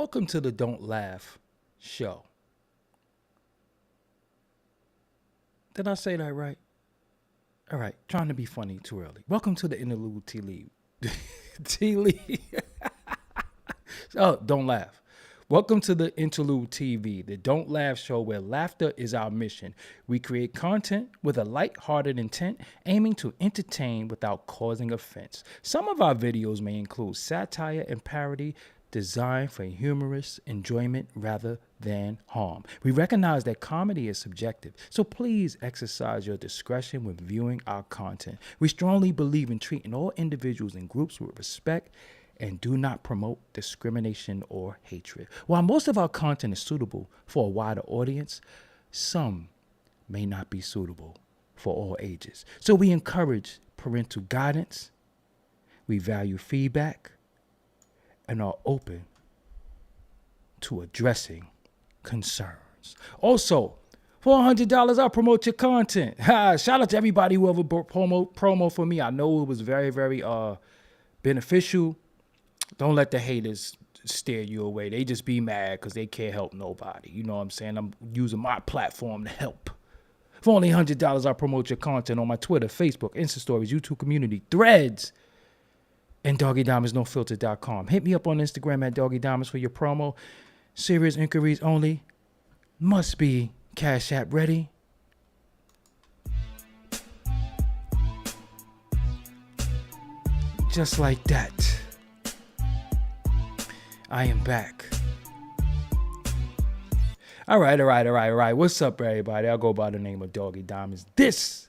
Welcome to the Don't Laugh show. Did I say that right? All right, trying to be funny too early. Welcome to the Interlude TV. TV. Oh, don't laugh. Welcome to the Interlude TV, the Don't Laugh show where laughter is our mission. We create content with a light-hearted intent, aiming to entertain without causing offense. Some of our videos may include satire and parody designed for humorous enjoyment rather than harm. We recognize that comedy is subjective, so please exercise your discretion when viewing our content. We strongly believe in treating all individuals and groups with respect and do not promote discrimination or hatred. While most of our content is suitable for a wider audience, some may not be suitable for all ages. So we encourage parental guidance, we value feedback, and are open to addressing concerns. Also, $400, I'll promote your content. Shout out to everybody who ever promo for me. I know it was very, very beneficial. Don't let the haters steer you away. They just be mad because they can't help nobody. You know what I'm saying? I'm using my platform to help. For only $100, I'll promote your content on my Twitter, Facebook, Insta Stories, YouTube community, Threads, and DoggyDiamondsNoFilter.com. Hit me up on Instagram at DoggyDiamonds for your promo. Serious inquiries only. Must be Cash App ready. Just like that, I am back. All right. What's up, everybody? I'll go by the name of Doggy Diamonds. This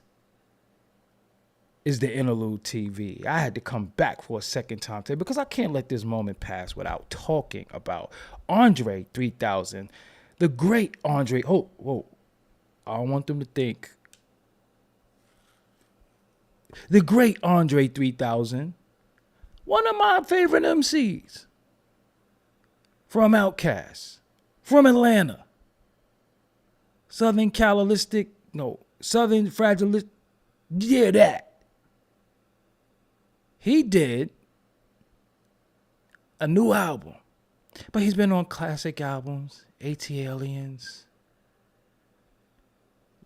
is the Interlude TV. I had to come back for a second time today because I can't let this moment pass without talking about Andre 3000, the great Andre. Whoa. I don't want them to think. The great Andre 3000, one of my favorite MCs. From Outkast, from Atlanta, Southern Fragilist, yeah, that. He did a new album, but he's been on classic albums, AT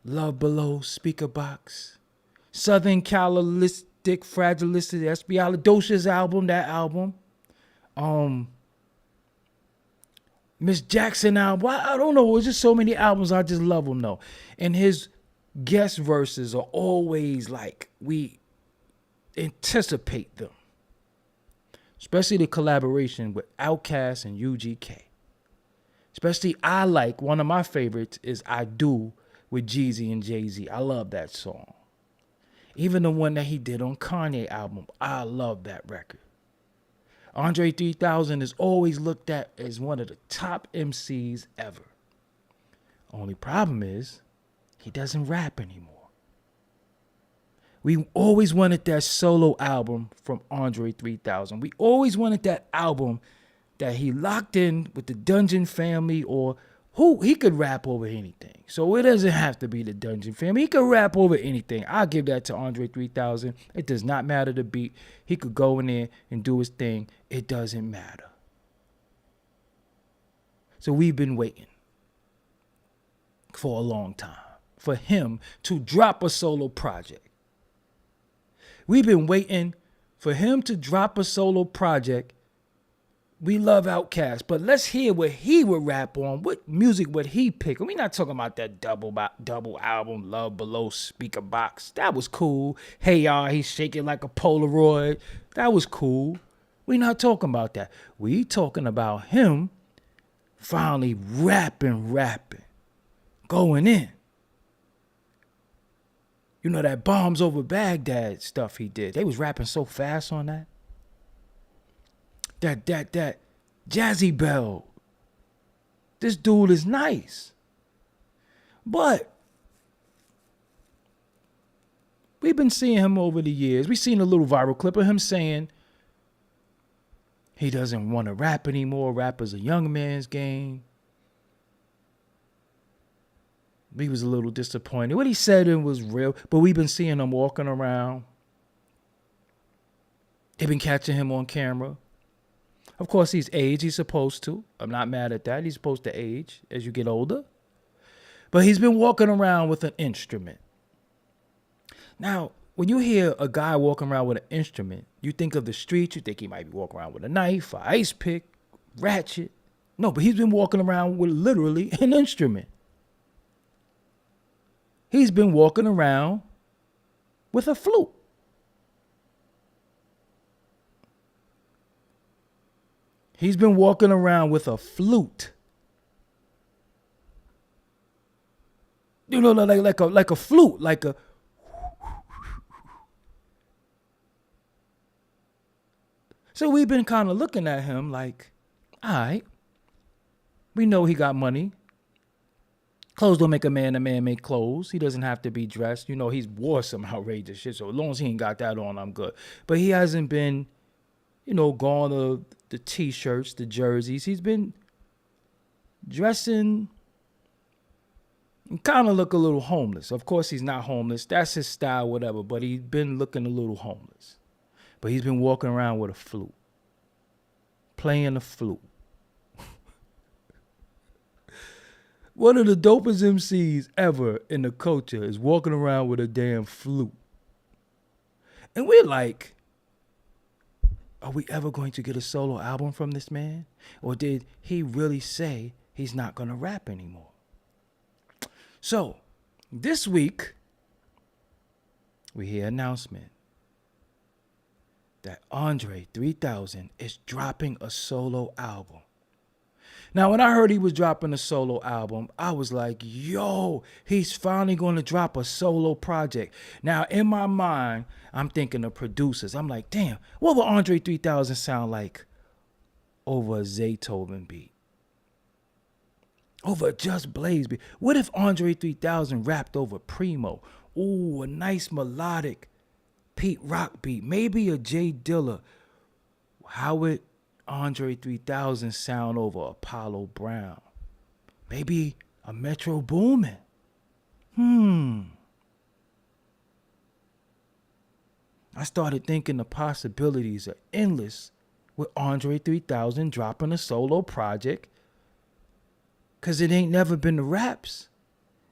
Love Below, Speaker Box, Southern Fragilist, Espialidocious album, that album, Miss Jackson album. I don't know. It's just so many albums. I just love them though. And his guest verses are always like we anticipate them. Especially the collaboration with Outkast and UGK. Especially I like, one of my favorites is I Do with Jeezy and Jay-Z. I love that song. Even the one that he did on Kanye album. I love that record. Andre 3000 is always looked at as one of the top MCs ever. Only problem is, he doesn't rap anymore. We always wanted that solo album from Andre 3000. We always wanted that album that he locked in with the Dungeon Family or who he could rap over anything. So it doesn't have to be the Dungeon Family. He could rap over anything. I'll give that to Andre 3000. It does not matter the beat. He could go in there and do his thing. It doesn't matter. So we've been waiting for a long time for him to drop a solo project. We've been waiting for him to drop a solo project. We love Outkast, but let's hear what he would rap on. What music would he pick? We're not talking about that double album, Love Below, Speaker Box. That was cool. Hey, y'all, he's shaking like a Polaroid. That was cool. We're not talking about that. We talking about him finally rapping, going in. You know that Bombs Over Baghdad stuff he did. They was rapping so fast on that. That Jazzy Bell. This dude is nice. But we've been seeing him over the years. We've seen a little viral clip of him saying he doesn't want to rap anymore. Rap is a young man's game. We was a little disappointed. What he said was real, but we've been seeing him walking around. They've been catching him on camera. Of course, he's aged. He's supposed to. I'm not mad at that. He's supposed to age as you get older. But he's been walking around with an instrument. Now, when you hear a guy walking around with an instrument, you think of the streets. You think he might be walking around with a knife, an ice pick, ratchet. No, but he's been walking around with literally an instrument. He's been walking around with a flute. He's been walking around with a flute. You know, like a flute, like a. So we've been kind of looking at him like, all right, we know he got money. Clothes don't make a man make clothes. He doesn't have to be dressed. You know, he's wore some outrageous shit. So as long as he ain't got that on, I'm good. But he hasn't been, gone to the T-shirts, the jerseys. He's been dressing and kind of look a little homeless. Of course, he's not homeless. That's his style, whatever. But he's been looking a little homeless. But he's been walking around with a flute, playing the flute. One of the dopest MCs ever in the culture is walking around with a damn flute. And we're like, are we ever going to get a solo album from this man? Or did he really say he's not going to rap anymore? So, this week, we hear an announcement that Andre 3000 is dropping a solo album. Now, when I heard he was dropping a solo album, I was like, yo, he's finally going to drop a solo project. Now, in my mind, I'm thinking of producers. I'm like, damn, what would Andre 3000 sound like over a Zaytoven beat? Over a Just Blaze beat? What if Andre 3000 rapped over Primo? Ooh, a nice melodic Pete Rock beat. Maybe a Jay Dilla. How would Andre 3000 sound over Apollo Brown? Maybe a Metro Boomin. I started thinking the possibilities are endless with Andre 3000 dropping a solo project, because it ain't never been the raps.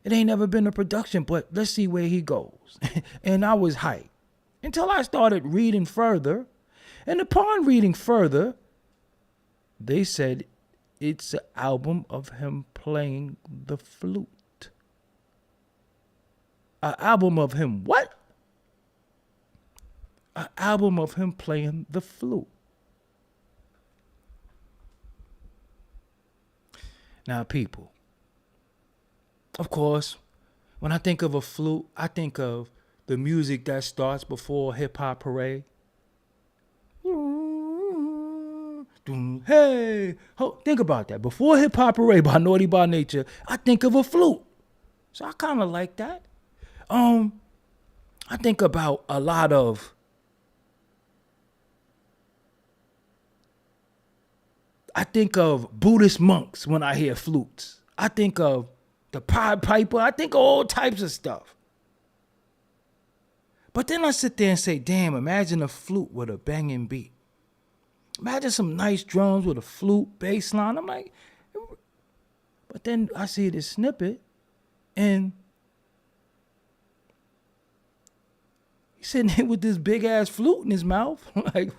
It ain't never been the production, but let's see where he goes. And I was hyped until I started reading further. And upon reading further, they said it's an album of him playing the flute. An album of him what? An album of him playing the flute. Now, people, of course, when I think of a flute, I think of the music that starts before Hip Hop Parade. Hey, think about that. Before Hip Hop Parade by Naughty by Nature, I think of a flute. So I kind of like that. I think about a lot of Buddhist monks when I hear flutes. I think of the Pied Piper. I think of all types of stuff. But then I sit there and say, damn, imagine a flute with a banging beat. Imagine some nice drums with a flute, bass line. I'm like, but then I see this snippet and he's sitting there with this big ass flute in his mouth. I'm like,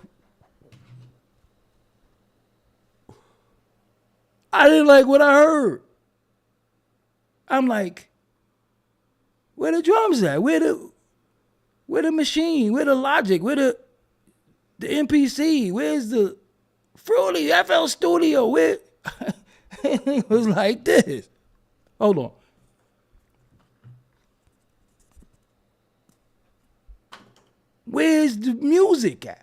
I didn't like what I heard. I'm like, where the drums at? Where the machine? Where the Logic? Where the MPC? Where's the Fruity FL Studio? Where? It was like this. Hold on. Where's the music at?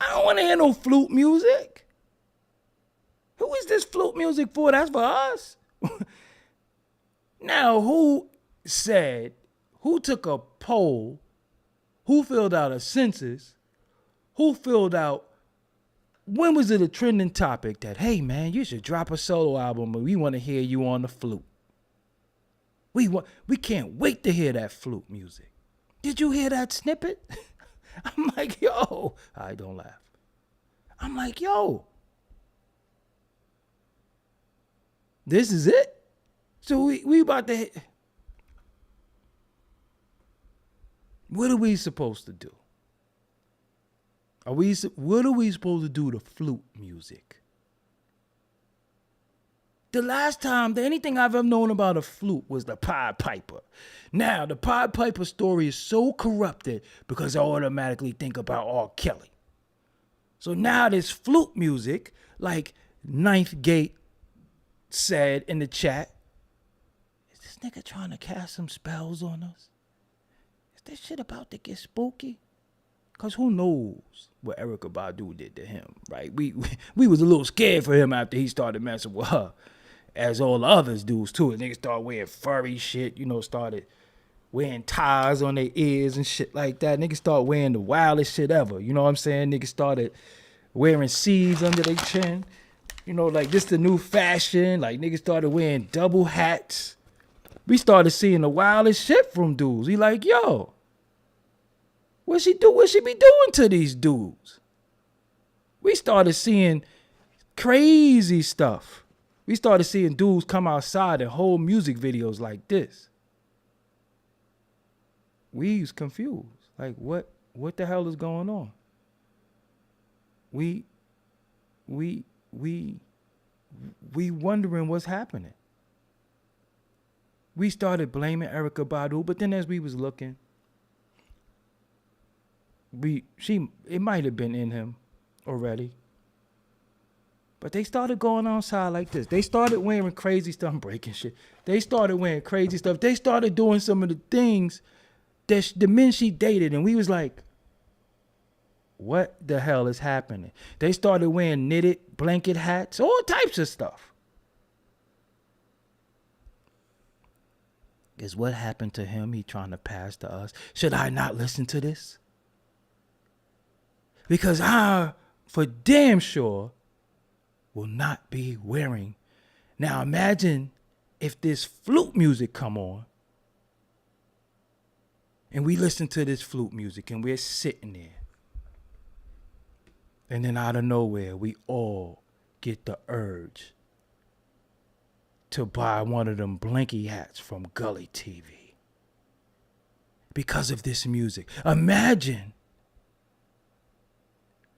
I don't want to hear no flute music. Who is this flute music for? That's for us. Now, who took a poll, who filled out a census, when was it a trending topic that, hey man, you should drop a solo album and we want to hear you on the flute. We can't wait to hear that flute music. Did you hear that snippet? I'm like, yo, I don't laugh. I'm like, yo, this is it. So we about to hit. What are we supposed to do? What are we supposed to do to flute music? The last time, anything I've ever known about a flute was the Pied Piper. Now, the Pied Piper story is so corrupted because I automatically think about R. Kelly. So now this flute music, like Ninth Gate said in the chat, is this nigga trying to cast some spells on us? Is this shit about to get spooky? Because who knows what Erykah Badu did to him, right? We was a little scared for him after he started messing with her, as all the others dudes too. And niggas started wearing furry shit, started wearing ties on their ears and shit like that. Niggas started wearing the wildest shit ever. You know what I'm saying? Niggas started wearing seeds under their chin. Like this the new fashion. Like niggas started wearing double hats. We started seeing the wildest shit from dudes. We like, yo, what she do? What she be doing to these dudes? We started seeing crazy stuff. We started seeing dudes come outside and hold music videos like this. We was confused. Like, what the hell is going on? We wondering what's happening. We started blaming Erykah Badu, but then as we was looking, it might have been in him already. But they started going outside like this. They started wearing crazy stuff. I'm breaking shit. They started wearing crazy stuff. They started doing some of the things that the men she dated. And we was like, what the hell is happening? They started wearing knitted blanket hats, all types of stuff. Is what happened to him he trying to pass to us? Should I not listen to this? Because I, for damn sure, will not be wearing. Now imagine if this flute music come on and we listen to this flute music and we're sitting there. And then out of nowhere, we all get the urge to buy one of them blinky hats from Gully TV. Because of this music. Imagine.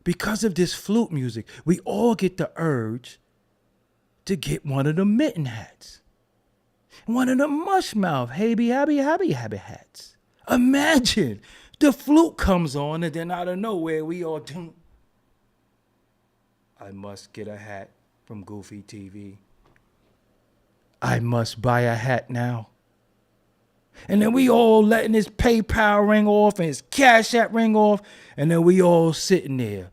Because of this flute music, we all get the urge to get one of the mitten hats. One of the mushmouth, habby hats. Imagine the flute comes on and then out of nowhere we all do. I must get a hat from Goofy TV. I must buy a hat now. And then we all letting his PayPal ring off and his Cash App ring off. And then we all sitting there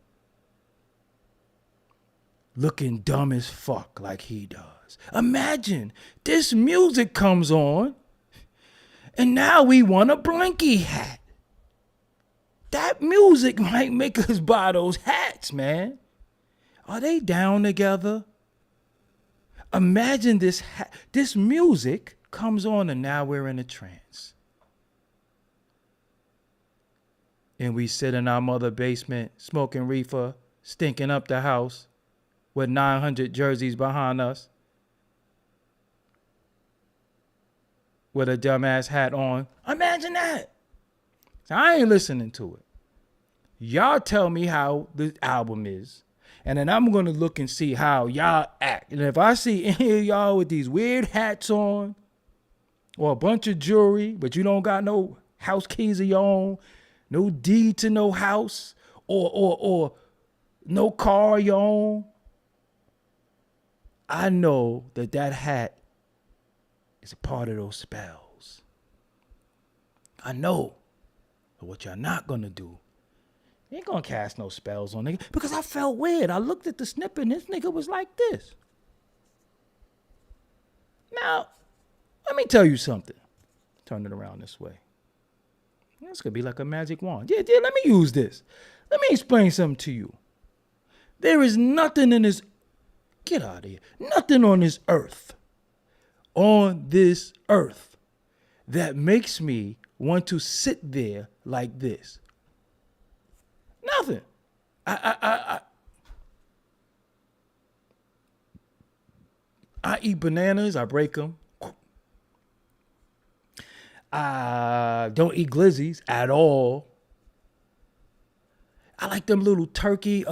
looking dumb as fuck like he does. Imagine this music comes on and now we want a blinky hat. That music might make us buy those hats, man. Are they down together? Imagine this music comes on and now we're in a trance. And we sit in our mother basement smoking reefer, stinking up the house with 900 jerseys behind us with a dumbass hat on. Imagine that. I ain't listening to it. Y'all tell me how the album is. And then I'm going to look and see how y'all act. And if I see any of y'all with these weird hats on or a bunch of jewelry, but you don't got no house keys of your own, no deed to no house or no car of your own, I know that hat is a part of those spells. I know. But what y'all not going to do, you ain't gonna cast no spells on nigga. Because I felt weird. I looked at the snippet and this nigga was like this. Now, let me tell you something. Turn it around this way. This could be like a magic wand. Yeah, let me use this. Let me explain something to you. There is nothing in this, get out of here, nothing on this earth, that makes me want to sit there like this. Nothing. I eat bananas. I break them. I don't eat glizzies at all. I like them little turkey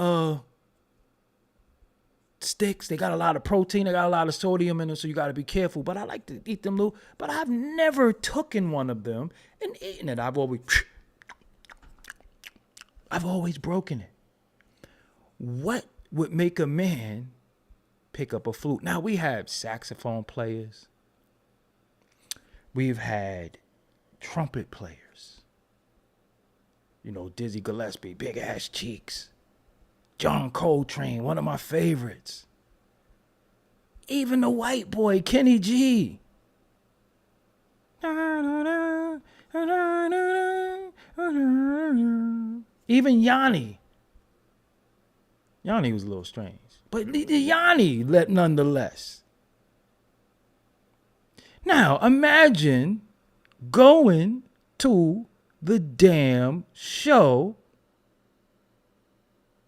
sticks. They got a lot of protein. They got a lot of sodium in them, so you got to be careful. But I like to eat them little. But I've never taken one of them and eaten it. I've always broken it. What would make a man pick up a flute? Now, we have saxophone players. We've had trumpet players. You know, Dizzy Gillespie, big ass cheeks. John Coltrane, one of my favorites. Even the white boy, Kenny G. Even Yanni. Yanni was a little strange. But Yanni, nonetheless. Now, imagine going to the damn show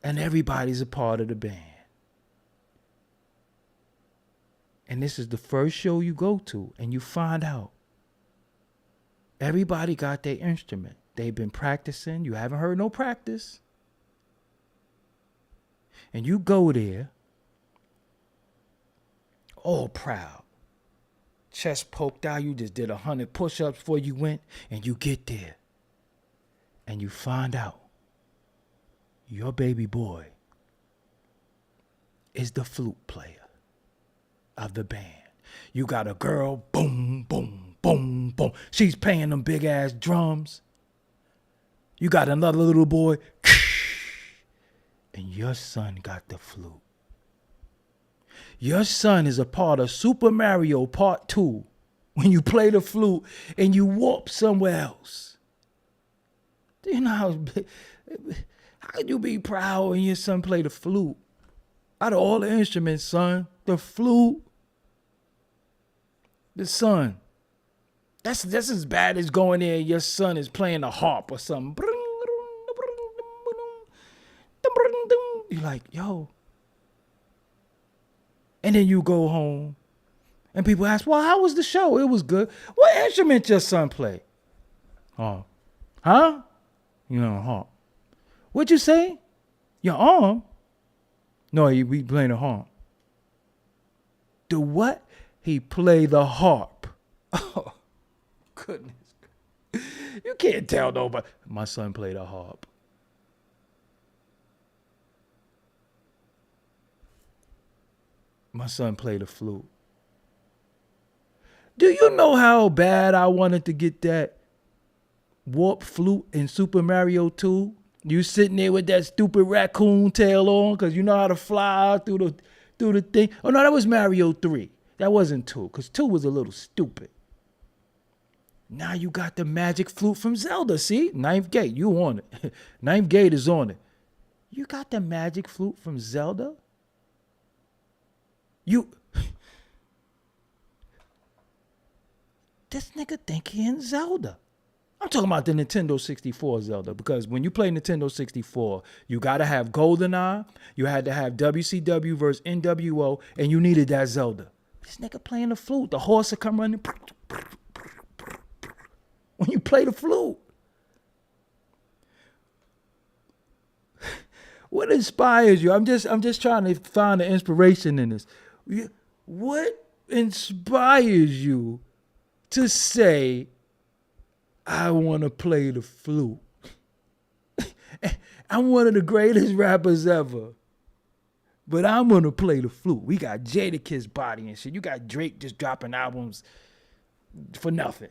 and everybody's a part of the band. And this is the first show you go to and you find out everybody got their instrument. They've been practicing. You haven't heard no practice. And you go there all proud. Chest poked out. You just did 100 push-ups before you went. And you get there. And you find out your baby boy is the flute player of the band. You got a girl, boom, boom, boom, boom. She's playing them big ass drums. You got another little boy, and your son got the flute. Your son is a part of Super Mario Part 2 when you play the flute and you warp somewhere else. Do you know how could you be proud when your son play the flute? Out of all the instruments, son, the flute, the son. That's as bad as going there and your son is playing a harp or something. You're like, yo. And then you go home and people ask, well, how was the show? It was good. What instrument your son play? Oh. Huh? You know, harp. What'd you say? Your arm? No, he be playing the harp. The what? He play the harp. Oh, goodness. You can't tell nobody. My son played a harp. My son played a flute. Do you know how bad I wanted to get that warp flute in Super Mario 2? You sitting there with that stupid raccoon tail on because you know how to fly through the thing. Oh, no, that was Mario 3. That wasn't 2 because 2 was a little stupid. Now you got the magic flute from Zelda. See? Ninth Gate, you on it. Ninth Gate is on it. You got the magic flute from Zelda? This nigga think he in Zelda. I'm talking about the Nintendo 64 Zelda because when you play Nintendo 64, you got to have GoldenEye, you had to have WCW versus NWO, and you needed that Zelda. This nigga playing the flute. The horse will come running when you play the flute. What inspires you? I'm just trying to find the inspiration in this. What inspires you to say, I want to play the flute? I'm one of the greatest rappers ever, but I'm going to play the flute. We got Jadakiss body and shit. You got Drake just dropping albums for nothing.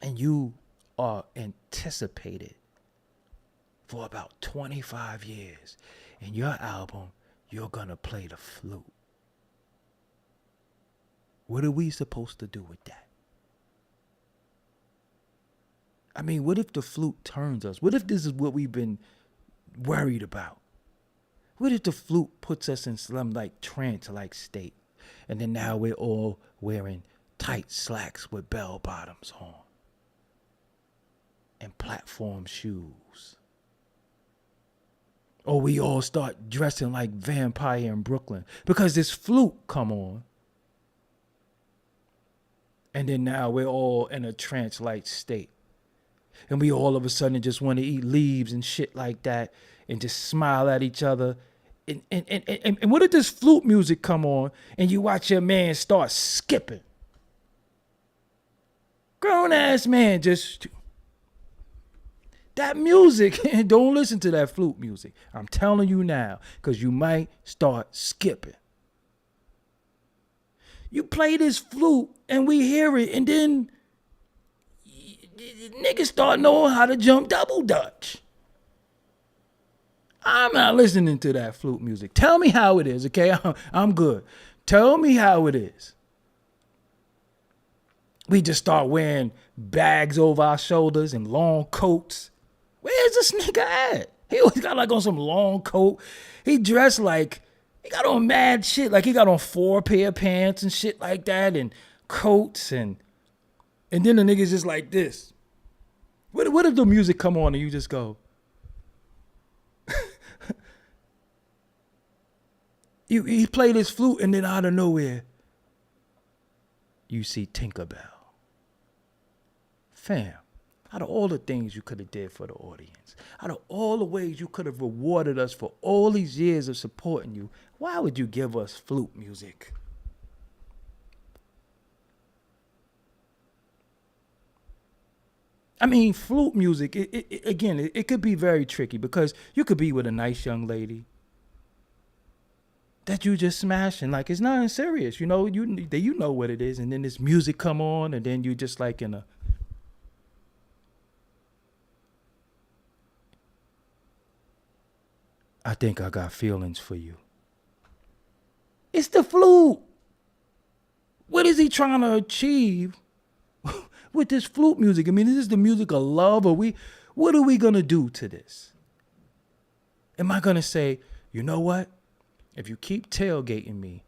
And you are anticipated for about 25 years. In your album, you're going to play the flute. What are we supposed to do with that? I mean, what if the flute turns us? What if this is what we've been worried about? What if the flute puts us in some like trance-like state? And then now we're all wearing tight slacks with bell bottoms on and platform shoes. Or we all start dressing like vampire in Brooklyn because this flute come on. And then now we're all in a trance-like state. And we all of a sudden just want to eat leaves and shit like that and just smile at each other. And what if this flute music come on and you watch your man start skipping? Grown-ass man just... That music, don't listen to that flute music. I'm telling you now, because you might start skipping. You play this flute and we hear it, and then niggas start knowing how to jump double dutch. I'm not listening to that flute music. Tell me how it is, okay? I'm good. Tell me how it is. We just start wearing bags over our shoulders and long coats. Where's this nigga at? He always got like on some long coat. He dressed like, he got on mad shit. Like he got on 4 pair of pants and shit like that and coats and then the nigga's just like this. What if the music come on and you just go? He played his flute and then out of nowhere, you see Tinkerbell. Fam, out of all the things you could have did for the audience, out of all the ways you could have rewarded us for all these years of supporting you, why would you give us flute music? I mean, flute music, it could be very tricky because you could be with a nice young lady that you just smashing. Like, it's not serious. You know, you know what it is. And then this music come on and then you just like in a... I think I got feelings for you. It's the flute. What is he trying to achieve with this flute music? I mean, is this the music of love? What are we going to do to this? Am I going to say, you know what? If you keep tailgating me,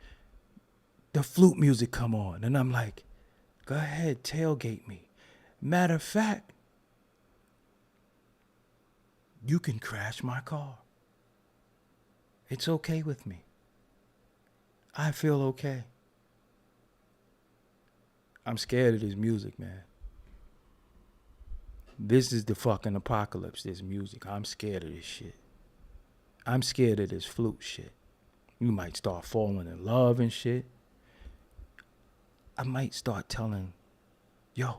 the flute music come on. And I'm like, go ahead, tailgate me. Matter of fact, you can crash my car. It's okay with me. I feel okay. I'm scared of this music, man. This is the fucking apocalypse, this music. I'm scared of this shit. I'm scared of this flute shit. You might start falling in love and shit. I might start telling, I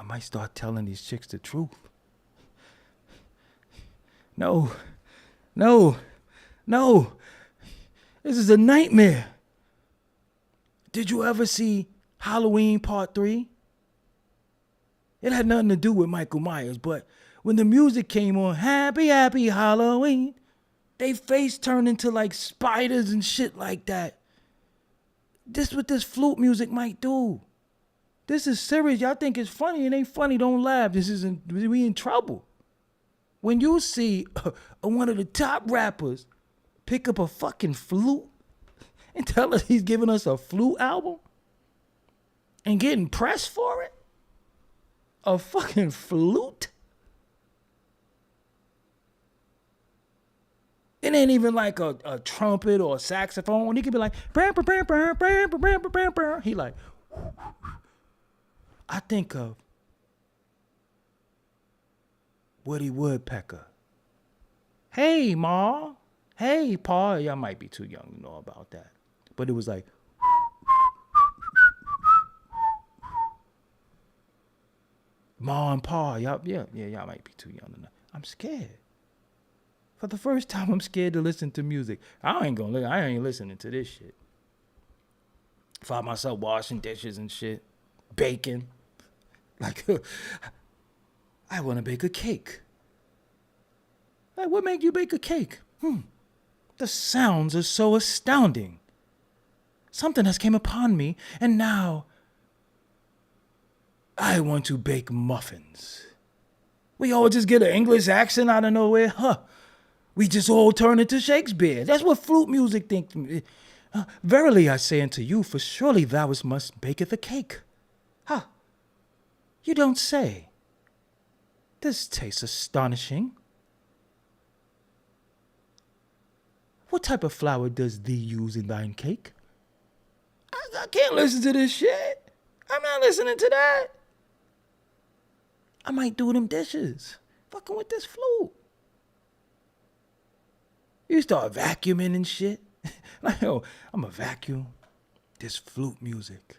might start telling these chicks the truth. No. This is a nightmare. Did you ever see Halloween Part 3? It had nothing to do with Michael Myers, but when the music came on, happy Halloween, they face turned into like spiders and shit like that. This what this flute music might do. This is serious. Y'all think it's funny. It ain't funny. Don't laugh. We in trouble. When you see one of the top rappers pick up a fucking flute and tell us he's giving us a flute album and getting pressed for it, a fucking flute? It ain't even like a trumpet or a saxophone. He could be like, he like, I think of Woody Woodpecker. Hey, Ma. Hey, Pa. Y'all might be too young to know about that. But it was like, Ma and Pa. Y'all might be too young to know. I'm scared. For the first time, I'm scared to listen to music. I ain't listening to this shit. Find myself washing dishes and shit. Baking. Like, I want to bake a cake. Like, what make you bake a cake? The sounds are so astounding. Something has came upon me, and now I want to bake muffins. We all just get an English accent out of nowhere, huh? We just all turn into Shakespeare. That's what flute music thinks. Verily I say unto you, for surely thou must baketh a cake. You don't say. This tastes astonishing. What type of flour does thee use in thine cake? I can't listen to this shit. I'm not listening to that. I might do them dishes. Fucking with this flute. You start vacuuming and shit. Like, yo, I'm a vacuum. This flute music.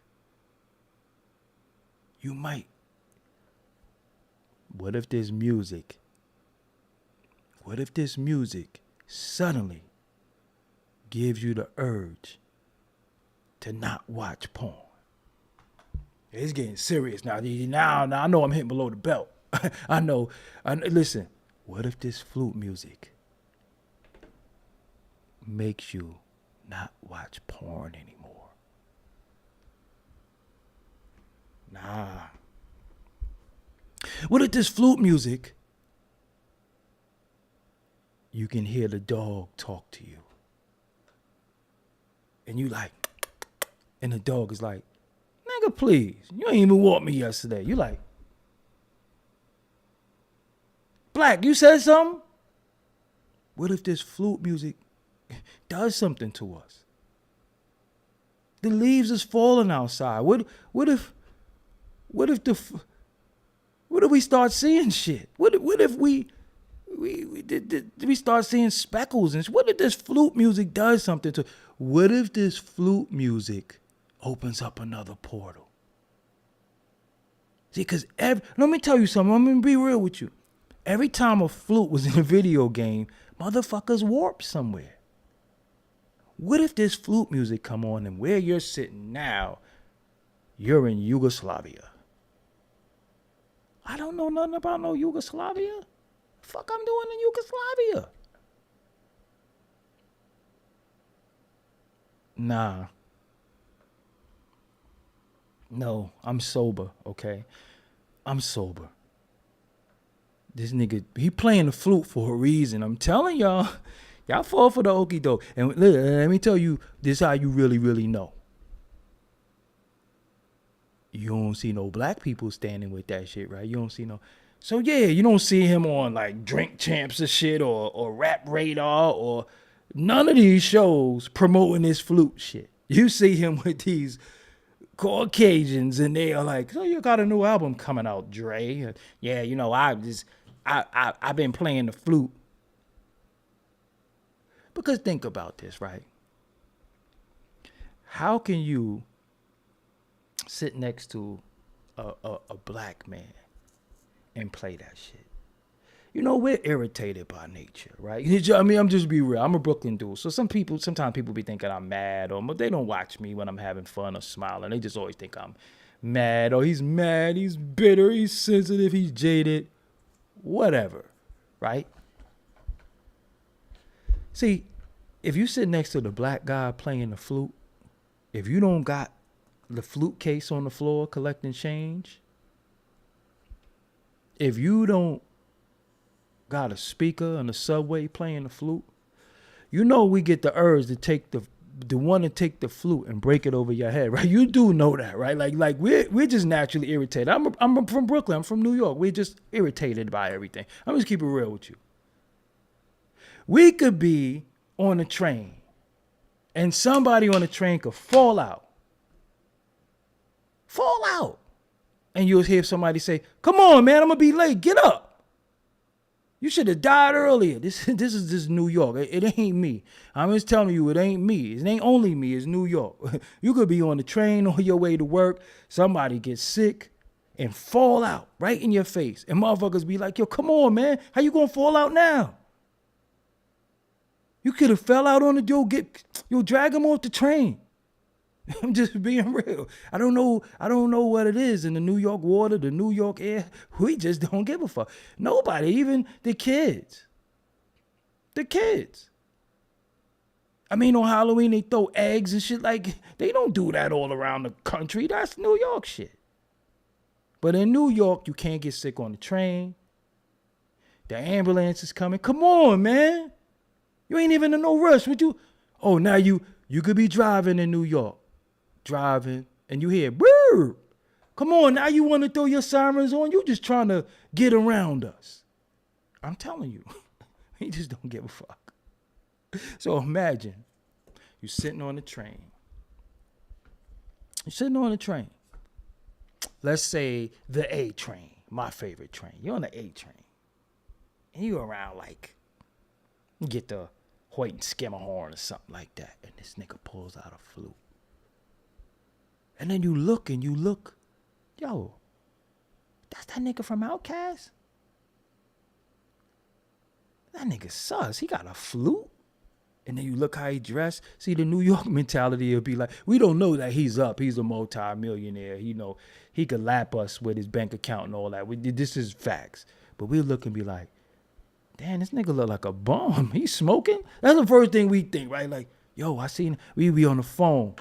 You might. What if this music suddenly gives you the urge to not watch porn? It's getting serious now. Now I know I'm hitting below the belt. I know. Listen, what if this flute music makes you not watch porn anymore? Nah. What if this flute music, you can hear the dog talk to you? And you like, and the dog is like, nigga, please. You ain't even walk me yesterday. You like, Black, you said something? What if this flute music does something to us? The leaves is falling outside. What if we start seeing shit? What if we start seeing speckles and what if this flute music does something to? What if this flute music opens up another portal? See, because let me tell you something. I'm gonna be real with you. Every time a flute was in a video game, motherfuckers warped somewhere. What if this flute music come on and where you're sitting now, you're in Yugoslavia? I don't know nothing about no Yugoslavia. Fuck I'm doing in Yugoslavia? Nah. No, I'm sober, okay? I'm sober. This nigga, he playing the flute for a reason. I'm telling y'all, y'all fall for the okie doke. And let me tell you, this is how you really, really know. You don't see no black people standing with that shit, right? You don't see no. So yeah, you don't see him on like Drink Champs or shit or Rap Radar or none of these shows promoting this flute shit. You see him with these Caucasians and they are like, so you got a new album coming out, Dre. Yeah, you know, I've been playing the flute. Because think about this, right? How can you sit next to a black man and play that shit? You know, we're irritated by nature, right? I mean, I'm just be real. I'm a Brooklyn dude. So sometimes people be thinking I'm mad or they don't watch me when I'm having fun or smiling. They just always think I'm mad or he's mad, he's bitter, he's sensitive, he's jaded, whatever, right? See, if you sit next to the black guy playing the flute, if you don't got the flute case on the floor collecting change, if you don't got a speaker on the subway playing the flute, you know we get the urge to take the one to take the flute and break it over your head, right? You do know that, right? Like we're just naturally irritated. I'm from Brooklyn. I'm from New York. We're just irritated by everything. I'm just keep it real with you. We could be on a train and somebody on the train could fall out. And you'll hear somebody say, come on, man, I'm going to be late. Get up. You should have died earlier. This is New York. It ain't me. I'm just telling you, it ain't me. It ain't only me. It's New York. You could be on the train on your way to work. Somebody gets sick and fall out right in your face. And motherfuckers be like, yo, come on, man. How you going to fall out now? You could have fell out on the, you'll drag him off the train. I'm just being real. I don't know what it is in the New York water, the New York air. We just don't give a fuck. Nobody, even the kids. The kids. I mean, on Halloween, they throw eggs and shit. Like, they don't do that all around the country. That's New York shit. But in New York, you can't get sick on the train. The ambulance is coming. Come on, man. You ain't even in no rush. Would you? Oh, now you could be driving in New York. Driving, and you hear, brr, Come on, now you want to throw your sirens on? You just trying to get around us. I'm telling you, he just don't give a fuck. So imagine you sitting on the train. You're sitting on the train. Let's say the A train, my favorite train. You're on the A train. And you around like, you get the Hoyt and Skimmer horn or something like that. And this nigga pulls out a flute. And then you look. Yo, that's that nigga from Outkast? That nigga sus. He got a flute? And then you look how he dressed. See, the New York mentality will be like, we don't know that he's up. He's a multi-millionaire. You know, he could lap us with his bank account and all that. This is facts. But we look and be like, damn, this nigga look like a bum. He's smoking? That's the first thing we think, right? Like, yo, I seen, we be on the phone.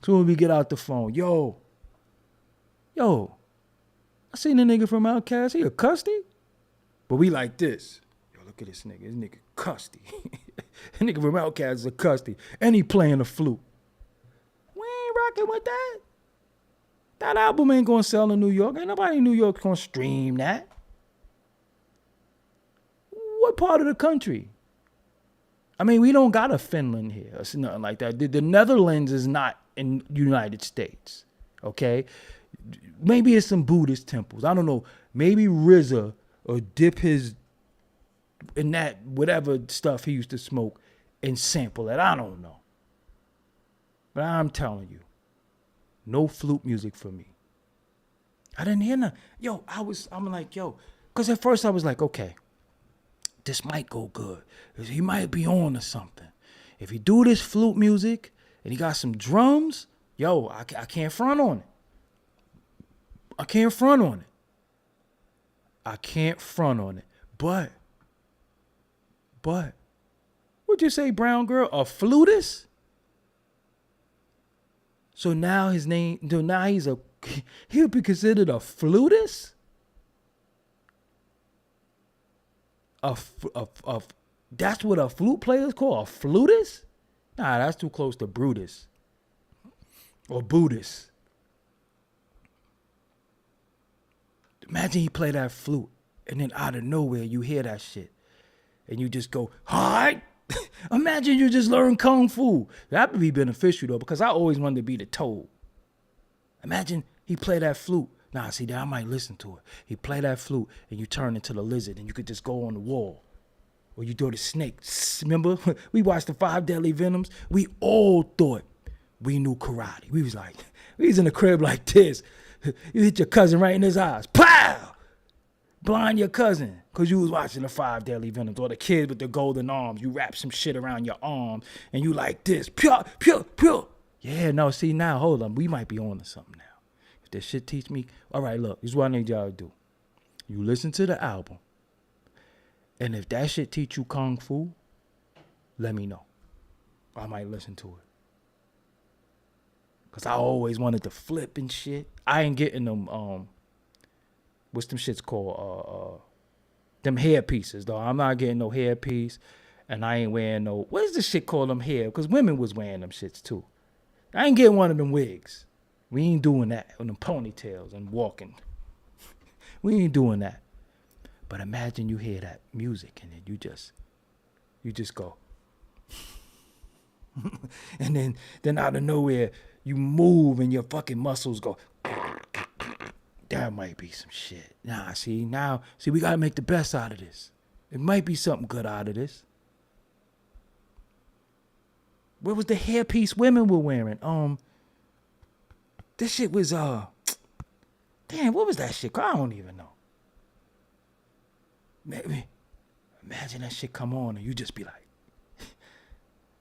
Soon as we get out the phone, yo, I seen a nigga from Outkast. He a custy? But we like this. Yo, look at this nigga. This nigga custy. That nigga from Outkast is a custy. And he playing the flute. We ain't rocking with that. That album ain't gonna sell in New York. Ain't nobody in New York gonna stream that. What part of the country? I mean, we don't got a Finland here. It's nothing like that. The Netherlands is not in United States. Okay? Maybe it's some Buddhist temples. I don't know. Maybe RZA or dip his in that whatever stuff he used to smoke and sample it. I don't know. But I'm telling you, no flute music for me. I didn't hear nothing. Yo, I'm like, because at first I was like, okay, this might go good. He might be on to something. If he do this flute music and he got some drums, I can't front on it. I can't front on it. But, what'd you say, brown girl? A flutist? So now he'll be considered a flutist? That's what a flute player is called? A flutist? Nah, that's too close to Brutus. Or Buddhist. Imagine he play that flute, and then out of nowhere, you hear that shit. And you just go, hi! Imagine you just learn Kung Fu. That would be beneficial, though, because I always wanted to be the toad. Imagine he play that flute. Nah, see, I might listen to it. He play that flute, and you turn into the lizard, and you could just go on the wall. Or you do the snake. Remember? We watched the 5 Deadly Venoms. We all thought we knew karate. We was in the crib like this. You hit your cousin right in his eyes. Pow! Blind your cousin. Because you was watching the 5 Deadly Venoms. Or the kid with the golden arms. You wrap some shit around your arm. And you like this. Pew, pew, pew. Yeah, no, see, now, hold on. We might be on to something now. If this shit teach me. All right, look. This is what I need y'all to do. You listen to the album. And if that shit teach you Kung Fu, let me know. I might listen to it. Because I always wanted to flip and shit. I ain't getting them, what's them shits called? Them hair pieces, though. I'm not getting no hair piece. And I ain't wearing no, what is this shit called, them hair? Because women was wearing them shits, too. I ain't getting one of them wigs. We ain't doing that. With them ponytails and walking. We ain't doing that. But imagine you hear that music and then you just go. And then out of nowhere, you move and your fucking muscles go. That might be some shit. Nah, see, we got to make the best out of this. It might be something good out of this. What was the hairpiece women were wearing? This shit was, damn, what was that shit called? I don't even know. Maybe, imagine that shit come on and you just be like,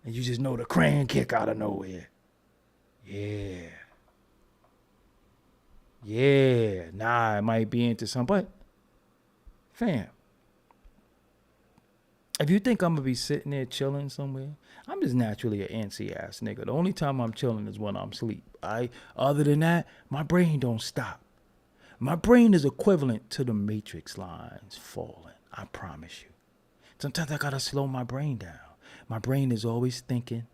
and you just know the crane kick out of nowhere. Yeah. Nah, it might be into some, but fam, if you think I'm gonna be sitting there chilling somewhere, I'm just naturally an antsy ass nigga. The only time I'm chilling is when I'm asleep. Other than that, my brain don't stop. My brain is equivalent to the Matrix lines falling. I promise you. Sometimes I gotta slow my brain down. My brain is always thinking,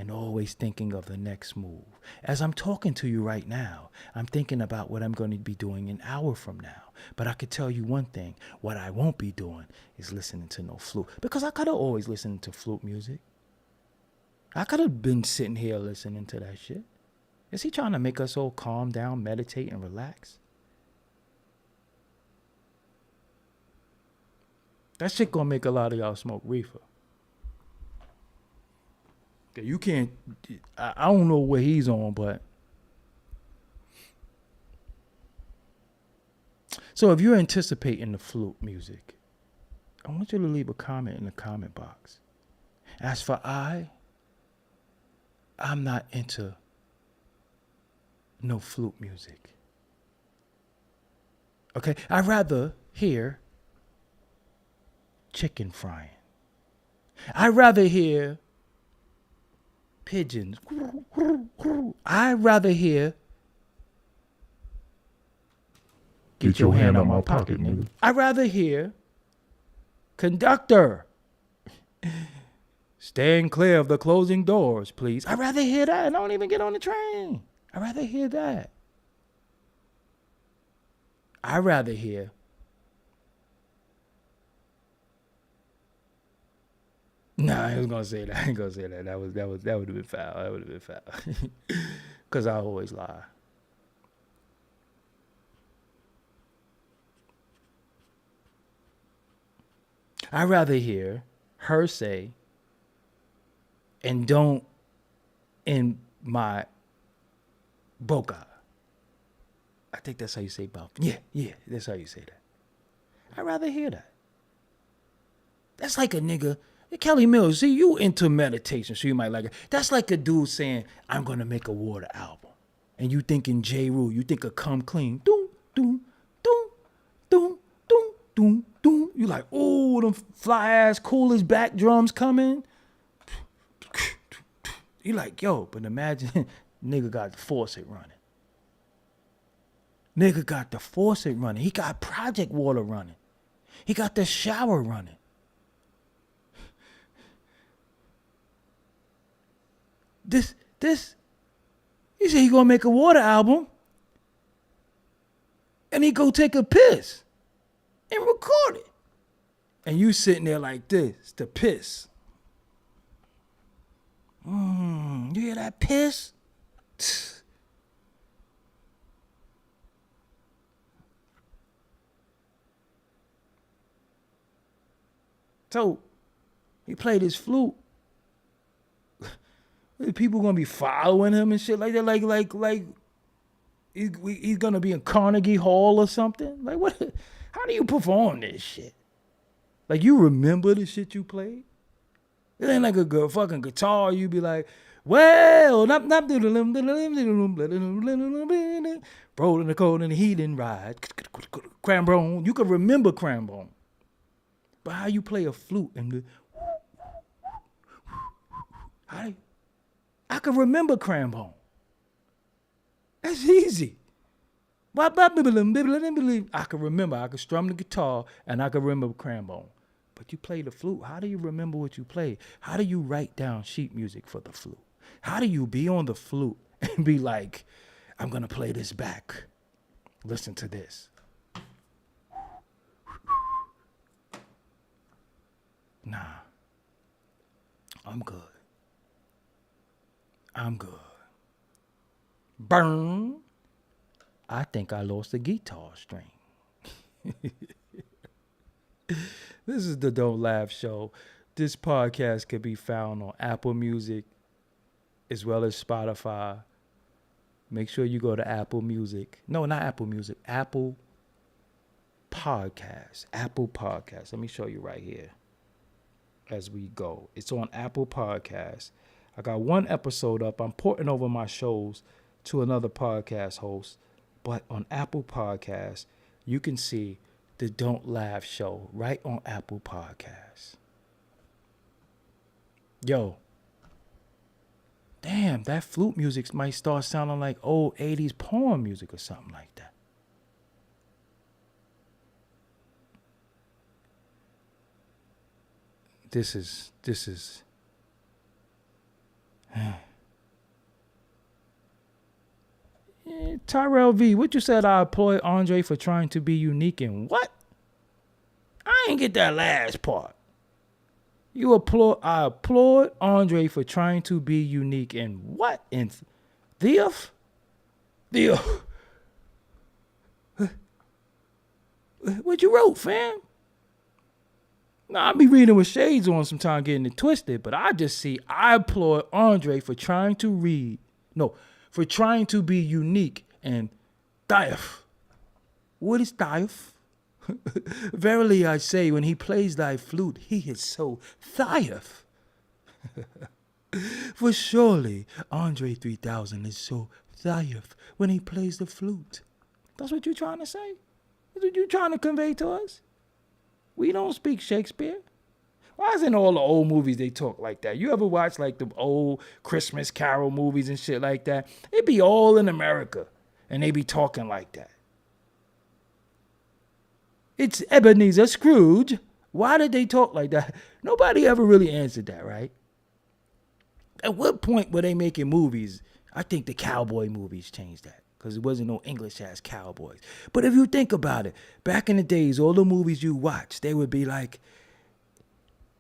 and always thinking of the next move. As I'm talking to you right now, I'm thinking about what I'm going to be doing an hour from now. But I could tell you one thing, what I won't be doing is listening to no flute. Because I could have always listened to flute music. I could have been sitting here listening to that shit. Is he trying to make us all calm down, meditate, and relax? That shit gonna make a lot of y'all smoke reefer. You can't, I don't know what he's on, but. So if you're anticipating the flute music, I want you to leave a comment in the comment box. As for I'm not into no flute music. Okay? I'd rather hear chicken frying. I'd rather hear pigeons. I'd rather hear get your hand out my pocket, nigga. I'd rather hear conductor. Stand clear of the closing doors, please. I'd rather hear that and don't even get on the train. I'd rather hear that. I'd rather hear Nah, I was gonna say that. I ain't gonna say that. That would have been foul. That would have been foul. Cause I always lie. I'd rather hear her say, and don't in my boca. I think that's how you say both. Yeah, that's how you say that. I'd rather hear that. That's like a nigga. Kelly Mills, see, you into meditation, so you might like it. That's like a dude saying, I'm going to make a water album. And you thinking J. Rule, you think of Come Clean. Doom, doom, doom, doom, doom, doom, doom. You like, oh, them fly-ass, coolest back drums coming. You like, yo, but imagine nigga got the faucet running. Nigga got the faucet running. He got project water running. He got the shower running. This, he said he gonna make a water album and he go take a piss and record it. And you sitting there like this, the piss. You hear that piss? So, he played his flute. People gonna be following him and shit like that, like he's gonna be in Carnegie Hall or something. Like what? How do you perform this shit? Like you remember the shit you played? It ain't like a good fucking guitar. You be like, well, rolling the cold and the heat and ride. Crambone. You can remember Crambone, but how you play a flute and the how? I can remember Crambone. That's easy. I can remember. I can strum the guitar and I can remember Crambone. But you play the flute. How do you remember what you play? How do you write down sheet music for the flute? How do you be on the flute and be like, I'm going to play this back. Listen to this. Nah. I'm good. Burn. I think I lost a guitar string. This is the Don't Laugh Show. This podcast can be found on Apple Music as well as Spotify. Make sure you go to Apple Music. No, not Apple Music. Apple Podcasts. Apple Podcasts. Let me show you right here as we go. It's on Apple Podcasts. I got one episode up. I'm porting over my shows to another podcast host. But on Apple Podcasts, you can see the Don't Laugh Show right on Apple Podcasts. Yo. Damn, that flute music might start sounding like old 80s porn music or something like that. This is Tyrell V, what you said I applaud Andre for trying to be unique in what? I ain't get that last part. I applaud Andre for trying to be unique in what? In Theof? What you wrote, fam? Nah, I be reading with shades on sometimes getting it twisted, but I applaud Andre for trying to for trying to be unique and Thief. What is Thief? Verily I say, when he plays thy flute, he is so Thief. For surely Andre 3000 is so Thief when he plays the flute. That's what you're trying to say? That's what you're trying to convey to us? We don't speak Shakespeare. Why is in all the old movies they talk like that? You ever watch like the old Christmas Carol movies and shit like that? It be all in America and they be talking like that. It's Ebenezer Scrooge. Why did they talk like that? Nobody ever really answered that, right? At what point were they making movies? I think the cowboy movies changed that because it wasn't no English as cowboys. But if you think about it, back in the days, all the movies you watched, they would be like,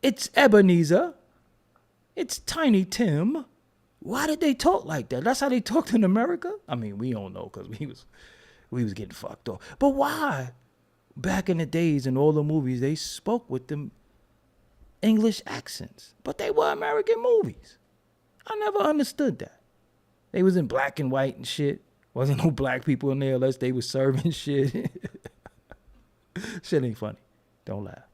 it's Ebenezer. It's Tiny Tim. Why did they talk like that? That's how they talked in America? I mean, we don't know because we was getting fucked off. But why? Back in the days in all the movies, they spoke with them English accents. But they were American movies. I never understood that. They was in black and white and shit. Wasn't no black people in there unless they was serving shit. Shit ain't funny. Don't laugh.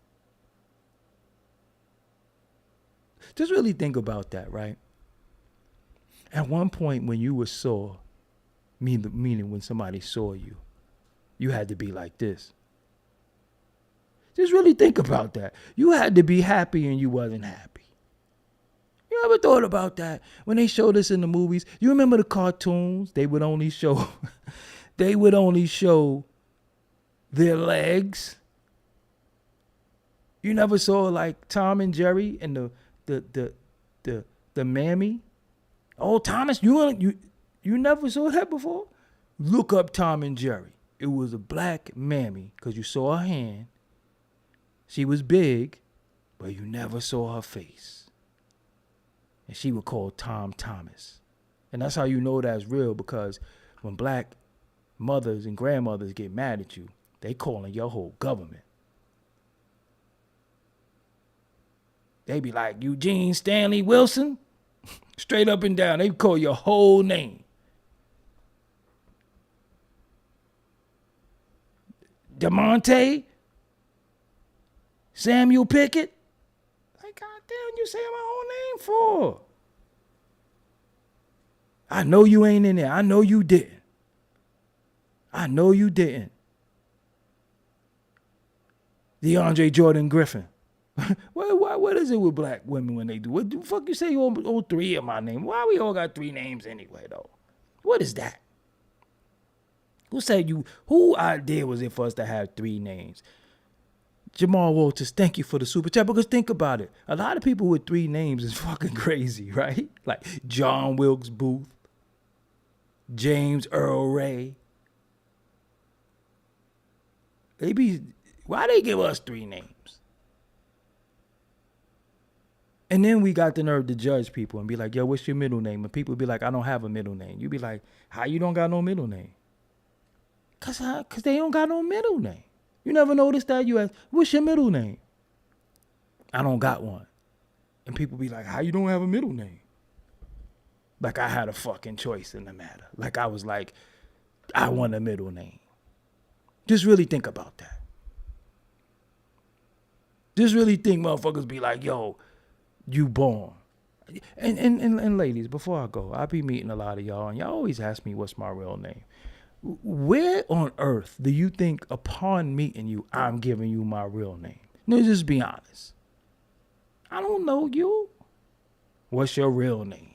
Just really think about that, right? At one point when you were sore, meaning when somebody saw you, you had to be like this. Just really think about that. You had to be happy and you wasn't happy. You ever thought about that? When they showed us in the movies, you remember the cartoons? They would only show their legs. You never saw like Tom and Jerry and the mammy. Oh, Thomas, you never saw that before? Look up Tom and Jerry. It was a black mammy because you saw her hand. She was big, but you never saw her face. And she was called Tom Thomas. And that's how you know that's real, because when black mothers and grandmothers get mad at you, they calling your whole government. They be like, Eugene Stanley Wilson, straight up and down. They call your whole name. DeMonte, Samuel Pickett. Like, goddamn, you saying my whole name for? I know you ain't in there. I know you didn't. DeAndre Jordan Griffin. What is it with black women when they do? What the fuck you say you all three of my name? Why we all got three names anyway, though? What is that? Who idea was it for us to have three names? Jamal Walters, thank you for the super chat. Because think about it. A lot of people with three names is fucking crazy, right? Like John Wilkes Booth, James Earl Ray. Why they give us three names? And then we got the nerve to judge people and be like, yo, what's your middle name? And people be like, I don't have a middle name. You be like, how you don't got no middle name? Cause they don't got no middle name. You never noticed that? You ask, what's your middle name? I don't got one. And people be like, how you don't have a middle name? Like I had a fucking choice in the matter. Like I was like, I want a middle name. Just really think about that. Just really think motherfuckers be like, yo, you born. And ladies, before I go, I be meeting a lot of y'all, and y'all always ask me what's my real name. Where on earth do you think upon meeting you, I'm giving you my real name? No, just be honest. I don't know you. What's your real name?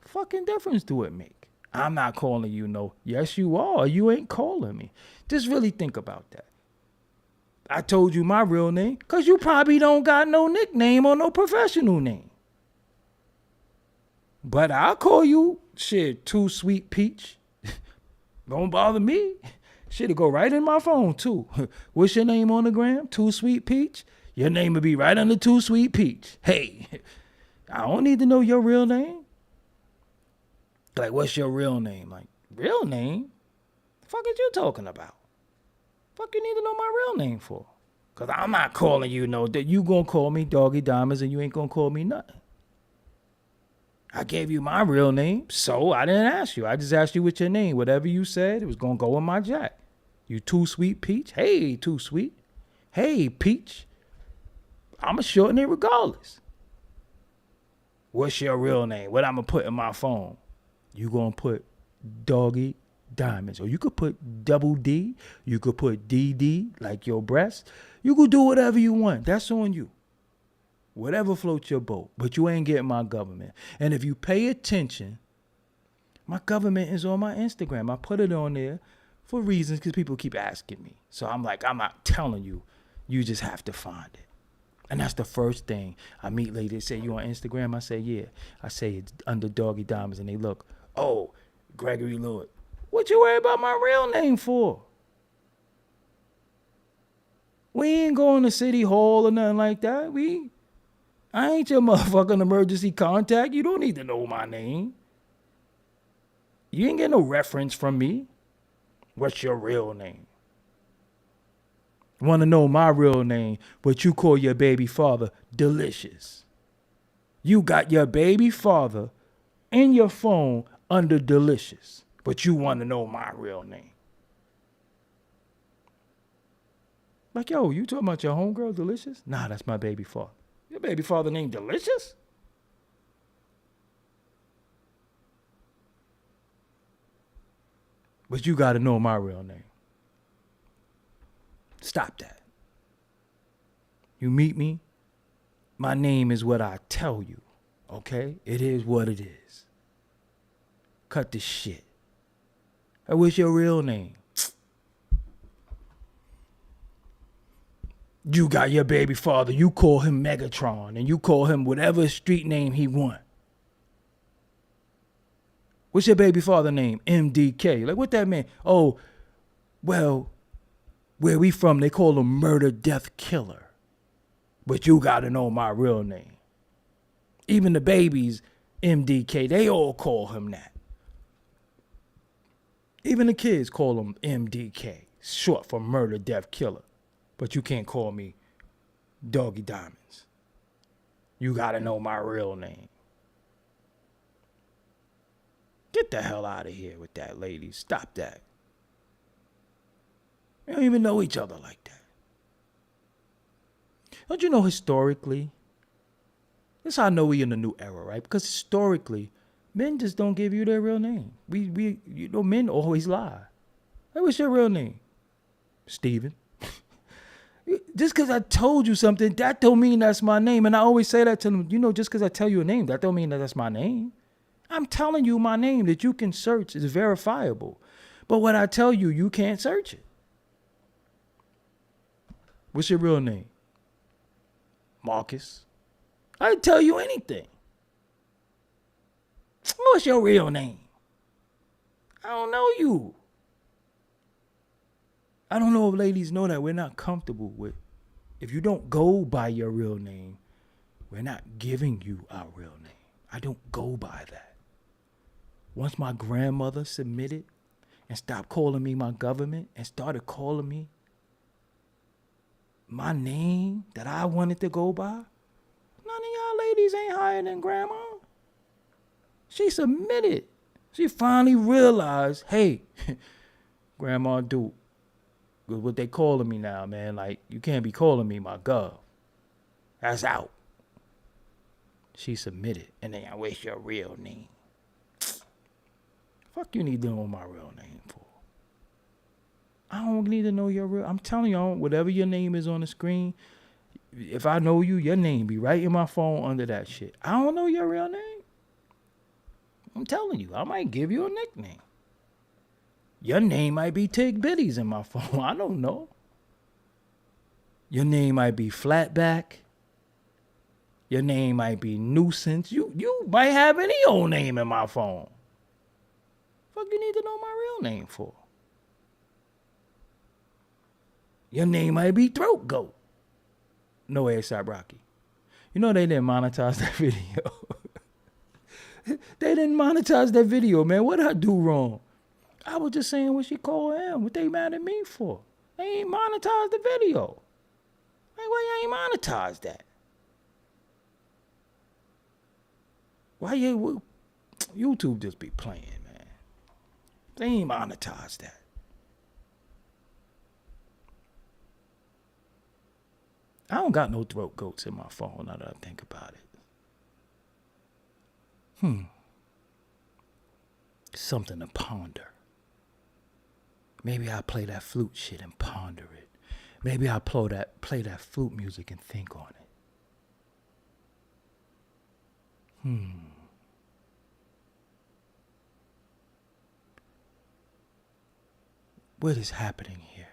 Fucking difference do it make? I'm not calling you no. Yes, you are. You ain't calling me. Just really think about that. I told you my real name because you probably don't got no nickname or no professional name. But I'll call you, shit, Too Sweet Peach. Don't bother me. Shit'll go right in my phone, too. What's your name on the gram? Too Sweet Peach? Your name will be right under Too Sweet Peach. Hey, I don't need to know your real name. Like, what's your real name? Like, real name? The fuck is you talking about? Fuck you need to know my real name for? Because I'm not calling you no, that you gonna call me Doggy Diamonds and you ain't gonna call me nothing. I gave you my real name, so I didn't ask you. I just asked you what your name. Whatever you said, it was gonna go in my jack. You Too Sweet Peach? Hey, Too Sweet. Hey, Peach. I'ma shorten it regardless. What's your real name? What I'ma put in my phone? You gonna put Doggy Diamonds. Or you could put double D. You could put DD, like your breast. You could do whatever you want. That's on you. Whatever floats your boat. But you ain't getting my government. And if you pay attention, my government is on my Instagram. I put it on there for reasons because people keep asking me. So I'm like, I'm not telling you. You just have to find it. And that's the first thing. I meet ladies, say, you on Instagram? I say, yeah. I say it's under Doggy Diamonds. And they look, oh, Gregory Lord. What you worry about my real name for? We ain't going to City Hall or nothing like that. I ain't your motherfucking emergency contact. You don't need to know my name. You ain't get no reference from me. What's your real name? Want to know my real name, but you call your baby father Delicious. You got your baby father in your phone under Delicious, but you want to know my real name. Like, yo, you talking about your homegirl Delicious? Nah, that's my baby father. Your baby father named Delicious? But you got to know my real name. Stop that. You meet me, my name is what I tell you, okay? It is what it is. Cut this shit. Hey, what's your real name? You got your baby father, you call him Megatron, and you call him whatever street name he want. What's your baby father name? MDK. Like, what that mean? Oh, well, where we from, they call him Murder Death Killer. But you got to know my real name. Even the babies, MDK, they all call him that. Even the kids call him MDK, short for Murder Death Killer. But you can't call me Doggy Diamonds. You got to know my real name. Get the hell out of here with that, ladies. Stop that. We don't even know each other like that. Don't you know historically? This is how I know we in a new era, right? Because historically, men just don't give you their real name. Men always lie. Hey, what's your real name? Steven. Just because I told you something, that don't mean that's my name. And I always say that to them, just because I tell you a name, that don't mean that that's my name. I'm telling you my name that you can search is verifiable. But when I tell you, you can't search it. What's your real name? Marcus. I tell you anything. What's your real name? I don't know you. I don't know if ladies know that we're not comfortable with. If you don't go by your real name, we're not giving you our real name. I don't go by that. Once my grandmother submitted and stopped calling me my government and started calling me my name that I wanted to go by, none of y'all ladies ain't higher than grandma. She submitted. She finally realized, hey, Grandma Duke, what they calling me now, man, like, you can't be calling me my gov. That's out. She submitted, and then I wish your real name. Fuck you need to know my real name for? I don't need to know your real. I'm telling y'all, whatever your name is on the screen, if I know you, your name be right in my phone under that shit. I don't know your real name. I'm telling you, I might give you a nickname. Your name might be Tig Bitties in my phone. I don't know. Your name might be Flatback. Your name might be Nuisance. You might have any old name in my phone. Fuck you need to know my real name for? Your name might be Throat Goat. No A$AP Rocky. You know they didn't monetize that video. They didn't monetize that video, man. What did I do wrong? I was just saying what she called him. What they mad at me for? They ain't monetized the video. Like, why you ain't monetized that? Why you YouTube just be playing, man? They ain't monetized that. I don't got no Throat Goats in my phone now that I think about it. Something to ponder. Maybe I'll play that flute shit and ponder it. Maybe I'll play that flute music and think on it. What is happening here?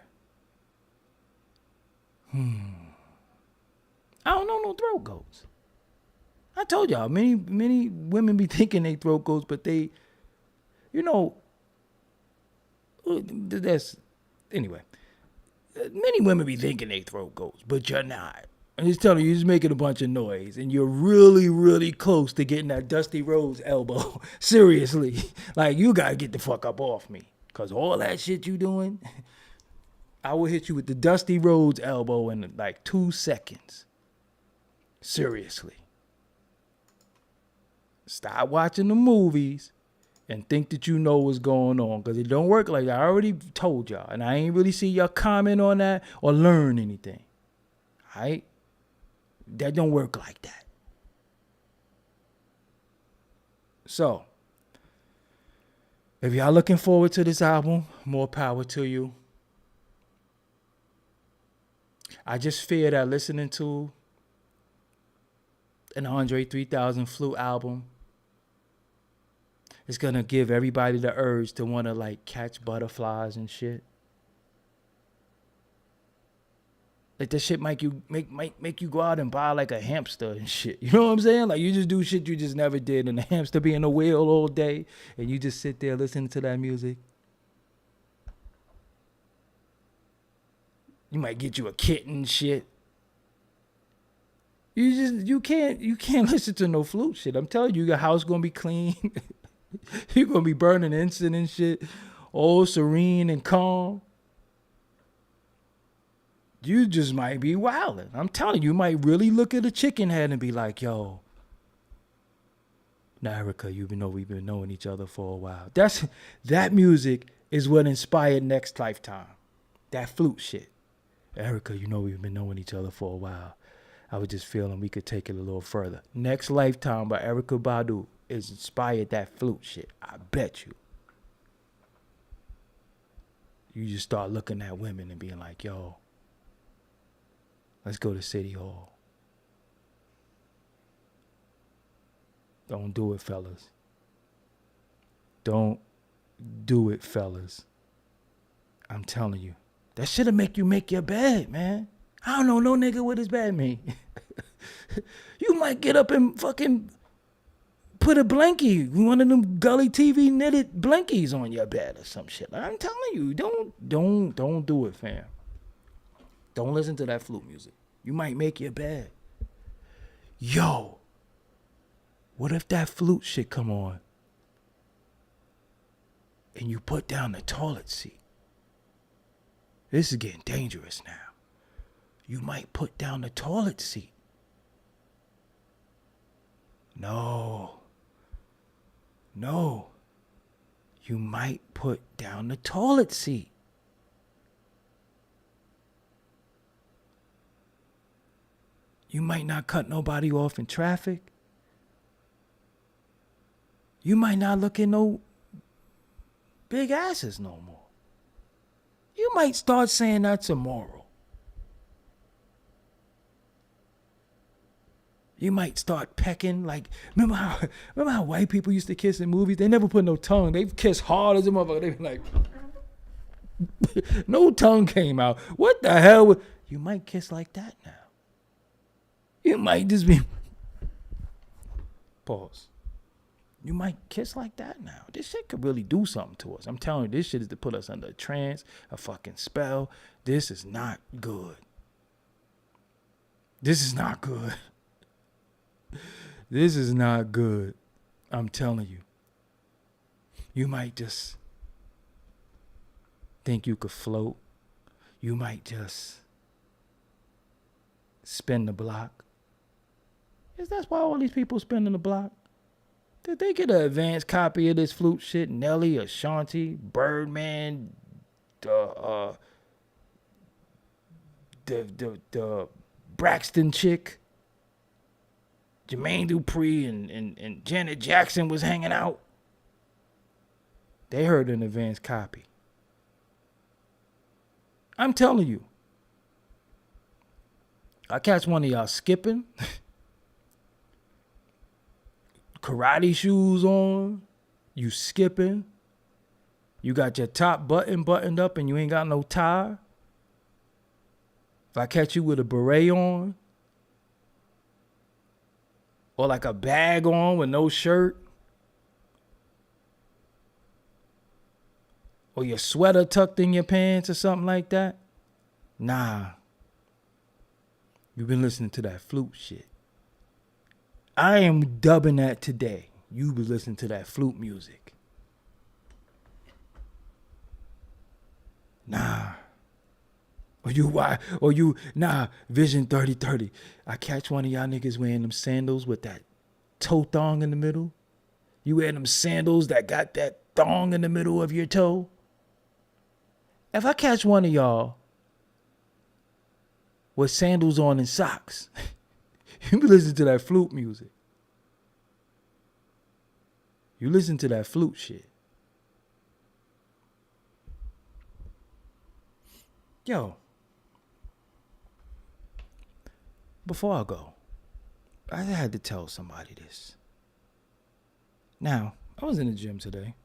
I don't know no Throat Goats. I told y'all, many women be thinking they Throat Goats, but they, anyway. Many women be thinking they Throat Goats, but you're not. I'm just telling you, you're just making a bunch of noise, and you're really, really close to getting that Dusty Rhodes elbow. Seriously. Like, you gotta get the fuck up off me. Because all that shit you doing, I will hit you with the Dusty Rhodes elbow in like 2 seconds. Seriously. Stop watching the movies and think that you know what's going on. Because it don't work like that. I already told y'all. And I ain't really see y'all comment on that or learn anything. All right? That don't work like that. So, if y'all looking forward to this album, more power to you. I just fear that listening to an Andre 3000 Flute album is going to give everybody the urge to want to like catch butterflies and shit. Like that shit make you go out and buy like a hamster and shit. You know what I'm saying? Like you just do shit you just never did, and the hamster be in the wheel all day, and you just sit there listening to that music. You might get you a kitten and shit. You can't listen to no flute shit. I'm telling you, your house gonna be clean. You're gonna be burning incense and shit, all serene and calm. You just might be wilding. I'm telling you, you might really look at a chicken head and be like, yo, now Erica, we've been knowing each other for a while. That music is what inspired Next Lifetime. That flute shit. Erica, we've been knowing each other for a while. I was just feeling we could take it a little further. Next Lifetime by Erykah Badu is inspired that flute shit. I bet you. You just start looking at women and being like, yo, let's go to City Hall. Don't do it, fellas. Don't do it, fellas. I'm telling you. That shit'll make you make your bed, man. I don't know no nigga what his bed mean. You might get up and fucking put a blankie, one of them Gully TV knitted blankies on your bed or some shit. I'm telling you, don't do it, fam. Don't listen to that flute music. You might make your bed. Yo, what if that flute shit come on and you put down the toilet seat? This is getting dangerous now. You might put down the toilet seat. No. You might put down the toilet seat. You might not cut nobody off in traffic. You might not look at no big asses no more. You might start saying that's immoral. You might start pecking. Like, remember how white people used to kiss in movies? They never put no tongue. They kiss hard as a motherfucker. They be like, no tongue came out. What the hell? You might kiss like that now. You might just be Pause. You might kiss like that now. This shit could really do something to us. I'm telling you, this shit is to put us under a trance, a fucking spell. This is not good. This is not good. This is not good. I'm telling you. You might just think you could float. You might just spin the block. That's why all these people spinning the block. Did they get an advanced copy of this Flute shit? Nelly, Ashanti, Birdman, the Braxton chick, Jermaine Dupri and Janet Jackson was hanging out. They heard an advanced copy. I'm telling you. I catch one of y'all skipping. Karate shoes on. You skipping. You got your top buttoned up and you ain't got no tie. If I catch you with a beret on. Or like a bag on with no shirt. Or your sweater tucked in your pants or something like that. Nah. You've been listening to that Flute shit. I am dubbing that today. You be listening to that Flute music. Nah. Vision 3030. I catch one of y'all niggas wearing them sandals with that toe thong in the middle. You wear them sandals that got that thong in the middle of your toe. If I catch one of y'all with sandals on and socks, you be listening to that Flute music. You listen to that Flute shit. Yo. Before I go, I had to tell somebody this. Now, I was in the gym today.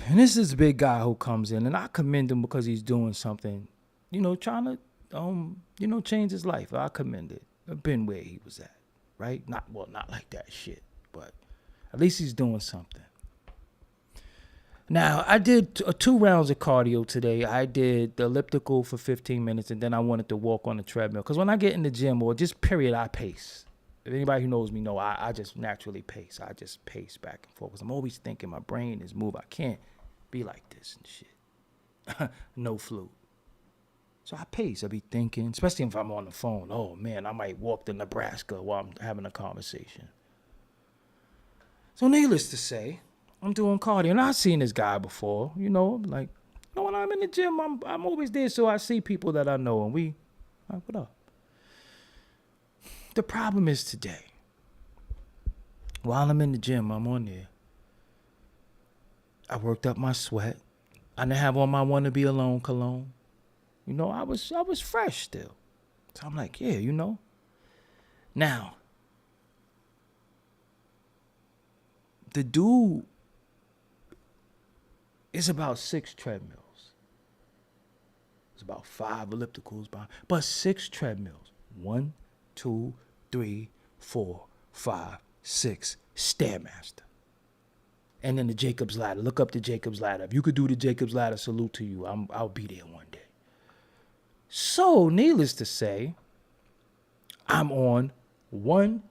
And this is a big guy who comes in, and I commend him because he's doing something, trying to, change his life. I commend it. I've been where he was at, right? Not like that shit, but at least he's doing something. Now, I did 2 rounds of cardio today. I did the elliptical for 15 minutes, and then I wanted to walk on the treadmill. Because when I get in the gym, or just period, I pace. If anybody who knows me know, I just naturally pace. I just pace back and forth. Because I'm always thinking my brain is moving. I can't be like this and shit. No Flute. So I pace. I be thinking, especially if I'm on the phone. Oh, man, I might walk to Nebraska while I'm having a conversation. So needless to say, I'm doing cardio. And I've seen this guy before, when I'm in the gym, I'm always there. So I see people that I know, and we, what up? The problem is today, while I'm in the gym, I'm on there. I worked up my sweat. I didn't have on my wanna be alone cologne. I was fresh still. So I'm like, yeah, Now, the dude is about 6 treadmills. It's about 5 ellipticals, but 6 treadmills. 1, 2, 3, 4, 5, 6. Stairmaster. And then the Jacob's Ladder. Look up the Jacob's Ladder. If you could do the Jacob's Ladder, salute to you. I'll be there one day. So, needless to say, I'm on 1,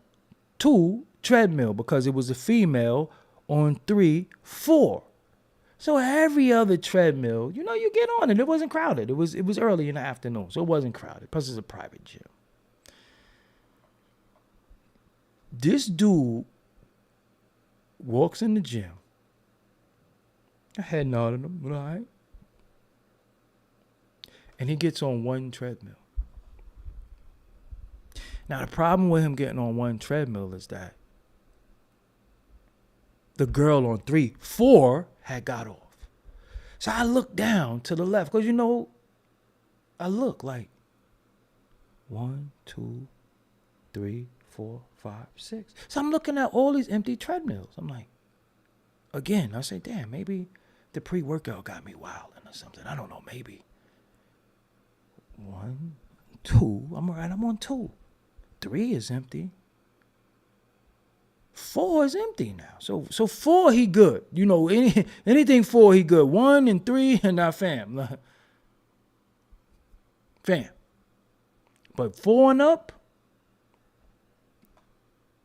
2 treadmill because it was a female on 3, 4. So every other treadmill, you get on it. It wasn't crowded. It was early in the afternoon, so it wasn't crowded. Plus, it's a private gym. This dude walks in the gym. I had nodded him, all right? And he gets on 1 treadmill. Now, the problem with him getting on 1 treadmill is that the girl on 3, 4 had got off. So I look down to the left because, I look like 1, 2, 3, 4, 5, 6. So I'm looking at all these empty treadmills. I'm like, again, I say, damn, maybe the pre-workout got me wilding or something. I don't know, maybe. 1, 2. I'm all right. I'm on 2. 3 is empty. 4 is empty now. So 4 he good. You know, anything 4 he good. 1 and 3 and not fam. Fam. But 4 and up,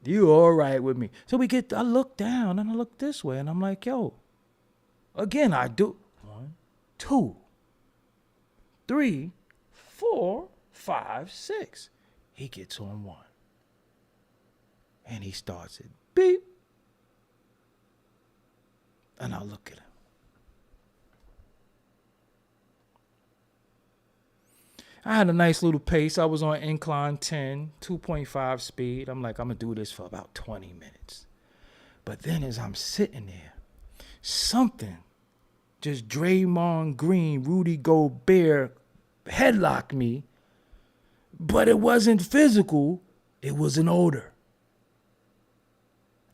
you all right with me. So I look down and I look this way and I'm like, yo, again, I do 1, 2, 3, 4, 5, 6. He gets on 1. And he starts it. Beep. And I look at him. I had a nice little pace. I was on incline 10, 2.5 speed. I'm like, I'm going to do this for about 20 minutes. But then as I'm sitting there, something just Draymond Green, Rudy Gobert headlocked me. But it wasn't physical. It was an odor.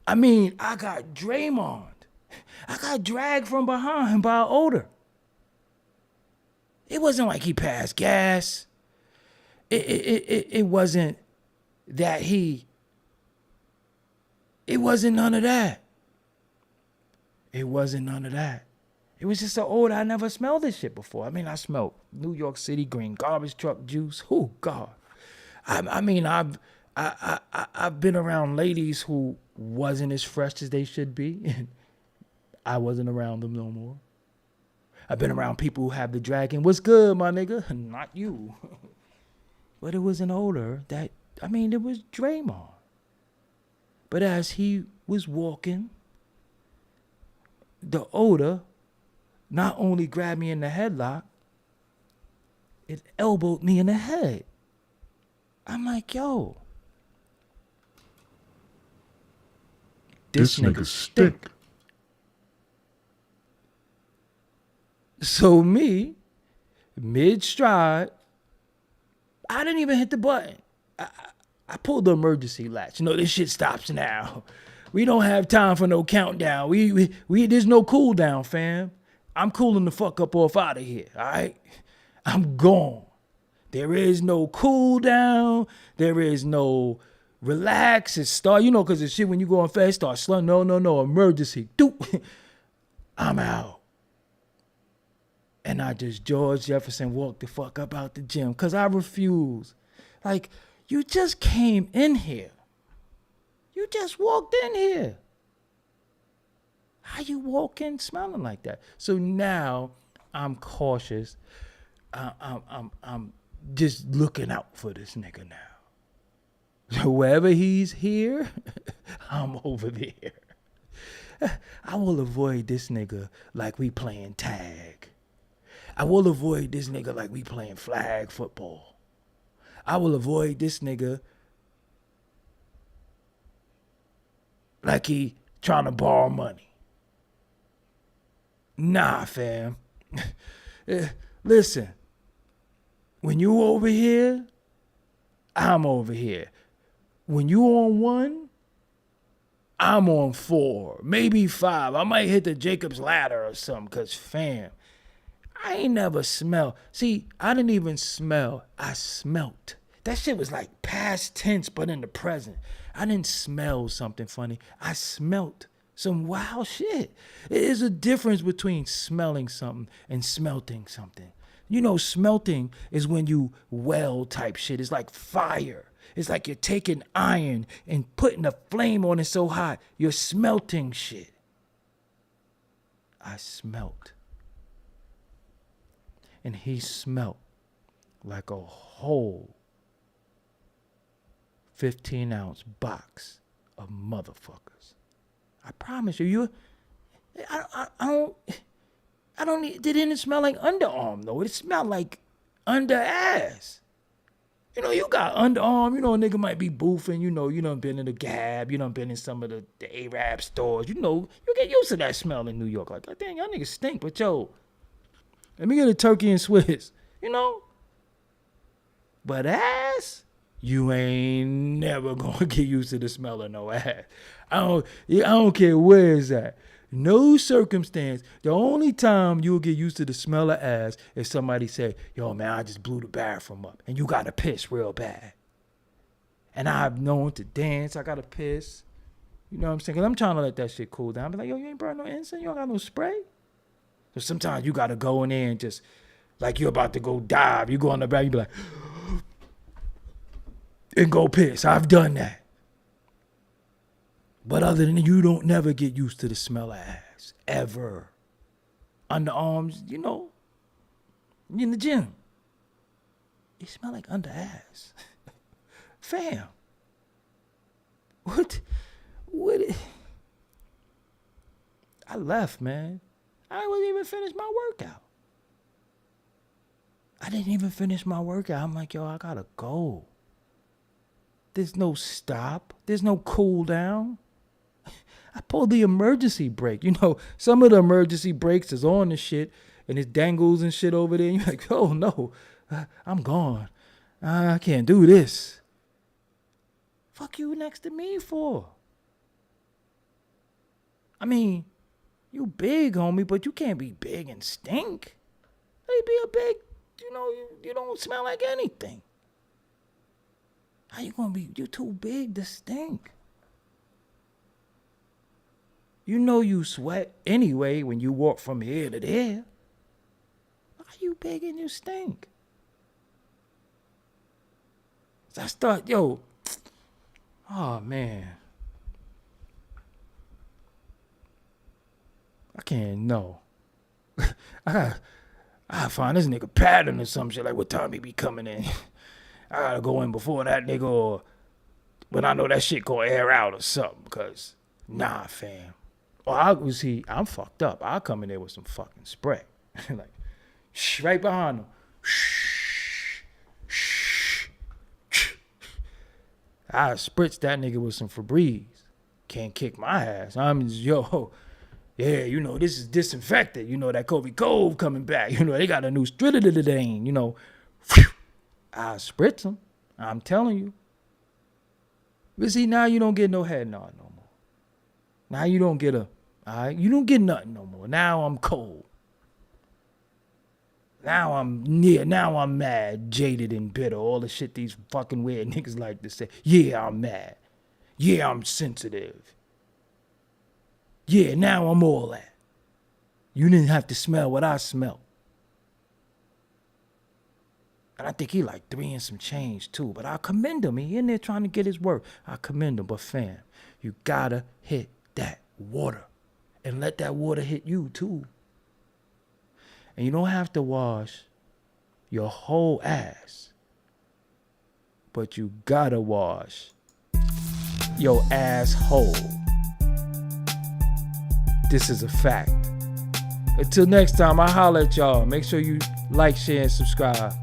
I mean, I got Draymond. I got dragged from behind by an odor. It wasn't like he passed gas. It wasn't that it wasn't none of that. It wasn't none of that. It was just an odor. I never smelled this shit before. I mean, I smelled New York City green garbage truck juice. Oh, God. I mean, I've been around ladies who wasn't as fresh as they should be, and I wasn't around them no more. I've been around people who have the dragon. What's good, my nigga? Not you. But it was an odor that, I mean, it was Draymond. But as he was walking, the odor not only grabbed me in the headlock, it elbowed me in the head. I'm like, yo, this nigga stink. So me, mid-stride, I didn't even hit the button. I pulled the emergency latch. You know, this shit stops now. We don't have time for no countdown. We there's no cool down, fam. I'm cooling the fuck up off out of here, all right? I'm gone. There is no cool down. There is no relax. It start, you know, because the shit when you go on fast, start slowing. No, emergency. Doop. I'm out. And I just George Jefferson walked the fuck up out the gym because I refuse. Like, you just came in here. You just walked in here. How you walk in smelling like that? So now I'm cautious. I'm just looking out for this nigga now. So wherever he's here, I'm over there. I will avoid this nigga like we playing tag. I will avoid this nigga like we playing flag football. I will avoid this nigga like he trying to borrow money. Nah, fam. Listen, when you over here, I'm over here. When you on 1, I'm on 4, maybe 5. I might hit the Jacob's ladder or something, because fam, I ain't never smelled. See, I didn't even smell. I smelt. That shit was like past tense, but in the present. I didn't smell something funny. I smelt some wild shit. It is a difference between smelling something and smelting something. You know, smelting is when you weld type shit. It's like fire. It's like you're taking iron and putting a flame on it so hot. You're smelting shit. I smelt. And he smelt like a whole 15-ounce box of motherfuckers. I promise you, I don't need, it didn't smell like underarm though. It smelled like under ass. You know, you got underarm, you know, a nigga might be boofing, you done been in the Gab, you done been in some of the Arab stores, you know, you get used to that smell in New York. Like, oh, dang, y'all niggas stink, but yo, let me get a turkey and Swiss, you know? But ass, you ain't never gonna get used to the smell of no ass. I don't care where it's at. No circumstance. The only time you'll get used to the smell of ass is somebody say, yo, man, I just blew the bathroom up. And you got to piss real bad. And I've known to dance. I got to piss. You know what I'm saying? Because I'm trying to let that shit cool down. Be like, yo, you ain't burn no incense? You don't got no spray? So sometimes you got to go in there and just, like you're about to go dive. You go on the back, you be like, and go piss. I've done that. But other than that, you don't never get used to the smell of ass. Ever. Underarms, you know, in the gym. It smell like under ass. Fam. What? I left, man. I wasn't even finished my workout. I didn't even finish my workout. I'm like, yo, I gotta go. There's no stop. There's no cool down. I pulled the emergency brake. You know, some of the emergency brakes is on and shit, and it dangles and shit over there. And you're like, oh no, I'm gone. I can't do this. Fuck you next to me for? I mean, you big, homie, but you can't be big and stink. Hey, be a big, you know, you don't smell like anything. How you gonna be? You too big to stink. You know you sweat anyway when you walk from here to there. Why you big and you stink? So I start, yo, oh man. I can't know. I find this nigga pattern or some shit, like what time he be coming in. I gotta go in before that nigga, or when I know that shit gonna air out or something, cause nah, fam. Or I'm fucked up. I'll come in there with some fucking spray. Like, right behind him. I spritz that nigga with some Febreze. Can't kick my ass. I'm just, yo, yeah, you know, this is disinfected. You know, that Kobe Cove coming back. You know, they got a new Strididididane, you know. I spritz him. I'm telling you. But see, now you don't get no head nod no more. Now you don't get you don't get nothing no more. Now I'm cold. Now I'm mad, jaded, and bitter. All the shit these fucking weird niggas like to say. Yeah, I'm mad. Yeah, I'm sensitive. Yeah, now I'm all that. You didn't have to smell what I smelled. And I think he like 3 and some change too. But I commend him. He in there trying to get his work. I commend him. But fam, you gotta hit that water. And let that water hit you too. And you don't have to wash your whole ass. But you gotta wash your asshole. This is a fact. Until next time, I holler at y'all. Make sure you like, share, and subscribe.